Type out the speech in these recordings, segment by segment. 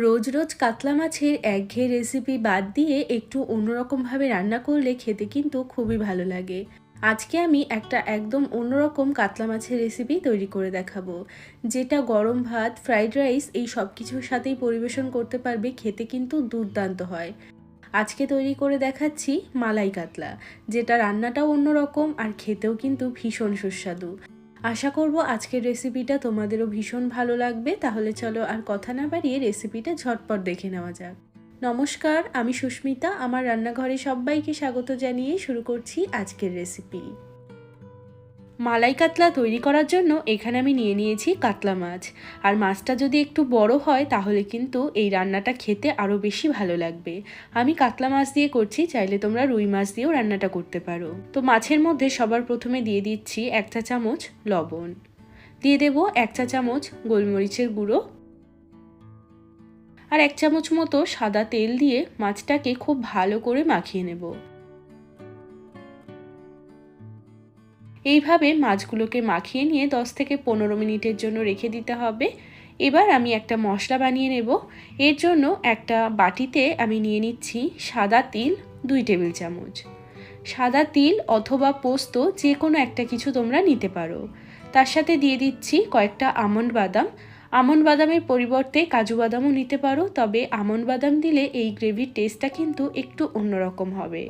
রোজ রোজ কাতলা মাছের একঘেয়ে রেসিপি বাদ দিয়ে একটু অন্যরকমভাবে রান্না করলে খেতে কিন্তু খুবই ভালো লাগে। আজকে আমি একটা একদম অন্যরকম কাতলা মাছের রেসিপি তৈরি করে দেখাবো, যেটা গরম ভাত, ফ্রাইড রাইস এই সব কিছুর সাথেই পরিবেশন করতে পারবে। খেতে কিন্তু দুর্দান্ত হয়। আজকে তৈরি করে দেখাচ্ছি মালাই কাতলা, যেটা রান্নাটাও অন্যরকম আর খেতেও কিন্তু ভীষণ সুস্বাদু। আশা করব আজকের রেসিপিটা তোমাদেরও ভীষণ ভালো লাগবে। তাহলে চলো আর কথা না বাড়িয়ে রেসিপিটা ঝটপট দেখে নেওয়া যাক। নমস্কার, আমি সুস্মিতা। আমার রান্নাঘরে সবাইকে স্বাগত জানিয়ে শুরু করছি আজকের রেসিপি। মালাই কাতলা তৈরি করার জন্য এখানে আমি নিয়ে নিয়েছি কাতলা মাছ। আর মাছটা যদি একটু বড় হয় তাহলে কিন্তু এই রান্নাটা খেতে আরও বেশি ভালো লাগবে। আমি কাতলা মাছ দিয়ে করছি, চাইলে তোমরা রুই মাছ দিয়েও রান্নাটা করতে পারো। তো মাছের মধ্যে সবার প্রথমে দিয়ে দিচ্ছি 1 চা চামচ লবণ, দিয়ে দেব 1 চা চামচ গোলমরিচের গুঁড়ো আর 1 চামচ মতো সাদা তেল দিয়ে মাছটাকে খুব ভালো করে মাখিয়ে নেব। এইভাবে মাছগুলোকে মাখিয়ে নিয়ে 10 থেকে 15 মিনিটের জন্য রেখে দিতে হবে। এবার আমি একটা মশলা বানিয়ে নেব। এর জন্য একটা বাটিতে আমি নিয়ে নিচ্ছি সাদা তিল 2 টেবিল চামচ। সাদা তিল অথবা পোস্ত যে কোনো একটা কিছু তোমরা নিতে পারো। তার সাথে দিয়ে দিচ্ছি কয়েকটা আমন্ড বাদাম। আমন্ড বাদামের পরিবর্তে কাজু বাদামও নিতে পারো, তবে আমন্ড বাদাম দিলে এই গ্রেভির টেস্টটা কিন্তু একটু অন্যরকম হবে।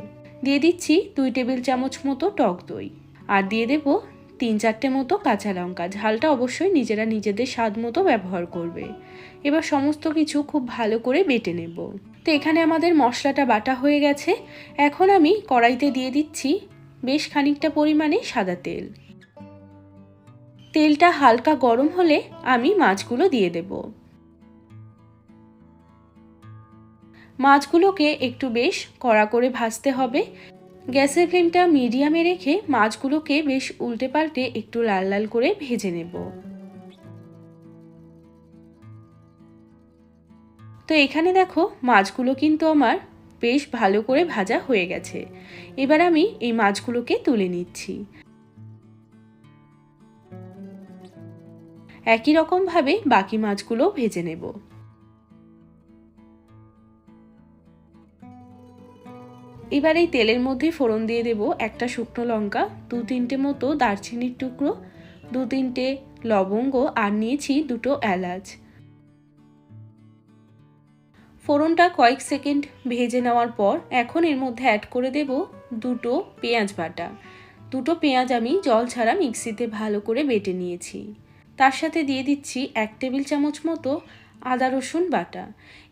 দিয়ে দিচ্ছি 2 টেবিল চামচ মতো টক দই, আর দিয়ে দেব 3-4টে মতো কাঁচা লঙ্কা। ঝালটা অবশ্যই নিজেরা নিজেদের স্বাদ মতো ব্যবহার করবে। এবার সমস্ত কিছু খুব ভালো করে বেটে নেব। তো এখানে আমাদের মশলাটা বাটা হয়ে গেছে। এখন আমি কড়াইতে দিয়ে দিচ্ছি বেশ খানিকটা পরিমাণে সাদা তেল। তেলটা হালকা গরম হলে আমি মাছগুলো দিয়ে দেব। মাছগুলোকে একটু বেশ কড়া করে ভাজতে হবে। গ্যাসের ফ্লেমটা মিডিয়ামে রেখে মাছগুলোকে বেশ উল্টে পাল্টে একটু লাল লাল করে ভেজে নেব। তো এখানে দেখো মাছগুলো কিন্তু আমার বেশ ভালো করে ভাজা হয়ে গেছে। এবার আমি এই মাছগুলোকে তুলে নিচ্ছি। একই রকম ভাবে বাকি মাছগুলো ভেজে নেব। এবার এই তেলের মধ্যে ফোড়ন দিয়ে দেব একটা শুকনো লঙ্কা, 2-3টে মতো দারচিনির টুকরো, 2-3টে লবঙ্গ আর নিয়েছি 2টো এলাচ। ফোড়নটা কয়েক সেকেন্ড ভেজে নেওয়ার পর এখন এর মধ্যে অ্যাড করে দেব 2টো পেঁয়াজ বাটা। 2টো পেঁয়াজ আমি জল ছাড়া মিক্সিতে ভালো করে বেটে নিয়েছি। তার সাথে দিয়ে দিচ্ছি 1 টেবিল চামচ মতো আদা রসুন বাটা।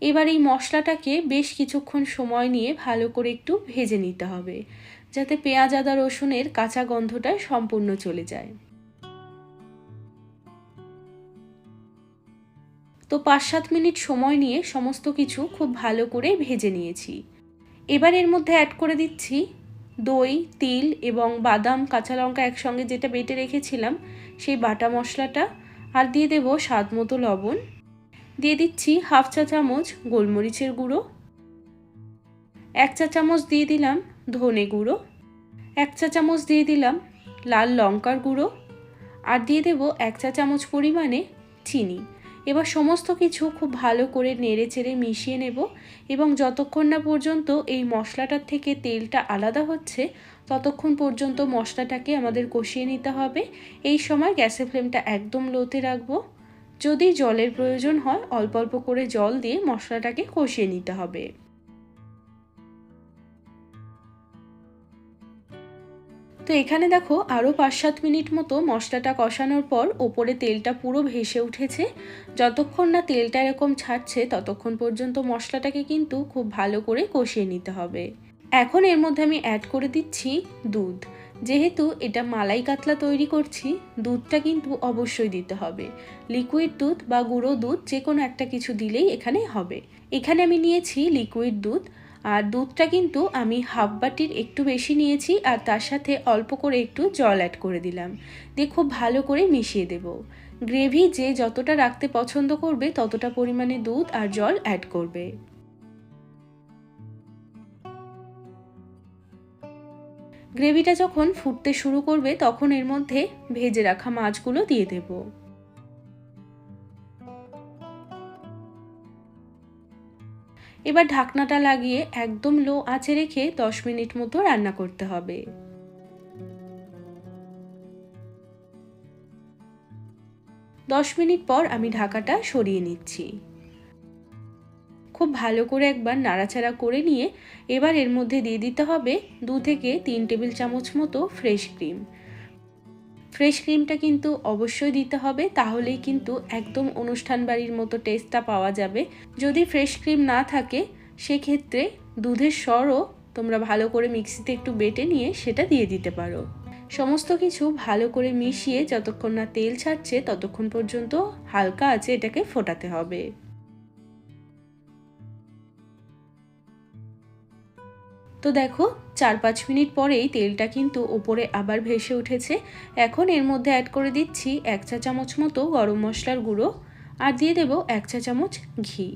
এবার এই মশলাটাকে বেশ কিছুক্ষণ সময় নিয়ে ভালো করে একটু ভেজে নিতে হবে, যাতে পেঁয়াজ আদা রসুনের কাঁচা গন্ধটা সম্পূর্ণ চলে যায়। তো 5-7 মিনিট সময় নিয়ে সমস্ত কিছু খুব ভালো করে ভেজে নিয়েছি। এবার এর মধ্যে অ্যাড করে দিচ্ছি দই, তিল এবং বাদাম, কাঁচা লঙ্কা একসঙ্গে যেটা বেটে রেখেছিলাম সেই বাটা মশলাটা, আর দিয়ে দেব স্বাদ মতো লবণ। দিয়ে দিচ্ছি 1/2 চা চামচ গোলমরিচের গুঁড়ো, 1 চা চামচ দিয়ে দিলাম ধনে গুঁড়ো, 1 চা চামচ দিয়ে দিলাম লাল লঙ্কার গুঁড়ো, আর দিয়ে দেব 1 চা চামচ পরিমাণে চিনি। এবার সমস্ত কিছু খুব ভালো করে নেড়ে চেড়ে মিশিয়ে নেব, এবং যতক্ষণ না পর্যন্ত এই মশলাটার থেকে তেলটা আলাদা হচ্ছে ততক্ষণ পর্যন্ত মশলাটাকে আমাদের কষিয়ে নিতে হবে। এই সময় গ্যাসের ফ্লেমটা একদম লোতে রাখবো। যদি জলের প্রয়োজন হয় অল্প অল্প করে জল দিয়ে মশলাটাকে কষিয়ে নিতে হবে। তো এখানে দেখো আরও 5-7 মিনিট মতো মশলাটা কষানোর পর ওপরে তেলটা পুরো ভেসে উঠেছে। যতক্ষণ না তেলটা এরকম ছাড়ছে ততক্ষণ পর্যন্ত মশলাটাকে কিন্তু খুব ভালো করে কষিয়ে নিতে হবে। এখন এর মধ্যে আমি অ্যাড করে দিচ্ছি দুধ। যেহেতু এটা মালাই কাতলা তৈরি করছি, দুধটা কিন্তু অবশ্যই দিতে হবে। লিকুইড দুধ বা গুঁড়ো দুধ যে কোনো একটা কিছু দিলেই এখানে হবে। এখানে আমি নিয়েছি লিকুইড দুধ, আর দুধটা কিন্তু আমি হাফ বাটির একটু বেশি নিয়েছি, আর তার সাথে অল্প করে একটু জল অ্যাড করে দিলাম। দিয়ে খুব ভালো করে মিশিয়ে দেব। গ্রেভি যে যতটা রাখতে পছন্দ করবে ততটা পরিমাণে দুধ আর জল অ্যাড করবে। গ্রেভিটা যখন ফুটতে শুরু করবে তখন এর মধ্যে ভেজে রাখা মাছগুলো দিয়ে দেব। এবার ঢাকনাটা লাগিয়ে একদম লো আঁচে রেখে 10 মিনিট মতো রান্না করতে হবে। 10 মিনিট পর আমি ঢাকাটা সরিয়ে নিচ্ছি। খুব ভালো করে একবার নাড়াচাড়া করে নিয়ে এবার এর মধ্যে দিয়ে দিতে হবে 2 থেকে 3 টেবিল চামচ মতো ফ্রেশ ক্রিম। ফ্রেশ ক্রিমটা কিন্তু অবশ্যই দিতে হবে, তাহলেই কিন্তু একদম অনুষ্ঠান বাড়ির মতো টেস্টটা পাওয়া যাবে। যদি ফ্রেশ ক্রিম না থাকে সেক্ষেত্রে দুধের সরও তোমরা ভালো করে মিক্সিতে একটু বেটে নিয়ে সেটা দিয়ে দিতে পারো। সমস্ত কিছু ভালো করে মিশিয়ে যতক্ষণ না তেল ছাড়ছে ততক্ষণ পর্যন্ত হালকা আঁচে এটাকে ফোটাতে হবে। তো দেখো 4-5 মিনিট পরেই তেলটা কিন্তু ওপরে আবার ভেসে উঠেছে। এখন এর মধ্যে অ্যাড করে দিচ্ছি 1 চা চামচ মতো গরম মশলার গুঁড়ো আর দিয়ে দেব 1 চা চামচ ঘি।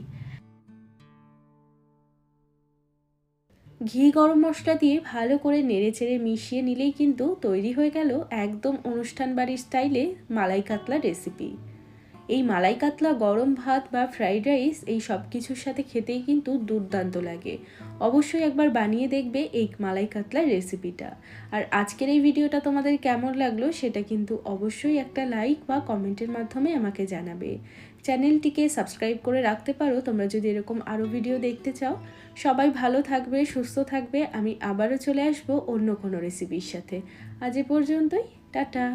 ঘি গরম মশলা দিয়ে ভালো করে নেড়েচেড়ে মিশিয়ে নিলেই কিন্তু তৈরি হয়ে গেল একদম অনুষ্ঠান বাড়ির স্টাইলে মালাই কাতলা রেসিপি। এই মালাই কাতলা গরম ভাত বা ফ্রাইড রাইস এই সব কিছুর সাথে খেতেই কিন্তু দুর্দান্ত লাগে। অবশ্যই একবার বানিয়ে দেখবে এই মালাই কাতলার রেসিপিটা। আর আজকের এই ভিডিওটা তোমাদের কেমন লাগলো সেটা কিন্তু অবশ্যই একটা লাইক বা কমেন্টের মাধ্যমে আমাকে জানাবে। চ্যানেলটিকে সাবস্ক্রাইব করে রাখতে পারো তোমরা যদি এরকম আরও ভিডিও দেখতে চাও। সবাই ভালো থাকবে, সুস্থ থাকবে। আমি আবারও চলে আসবো অন্য কোনো রেসিপির সাথে। আজ এ পর্যন্তই, টাটা।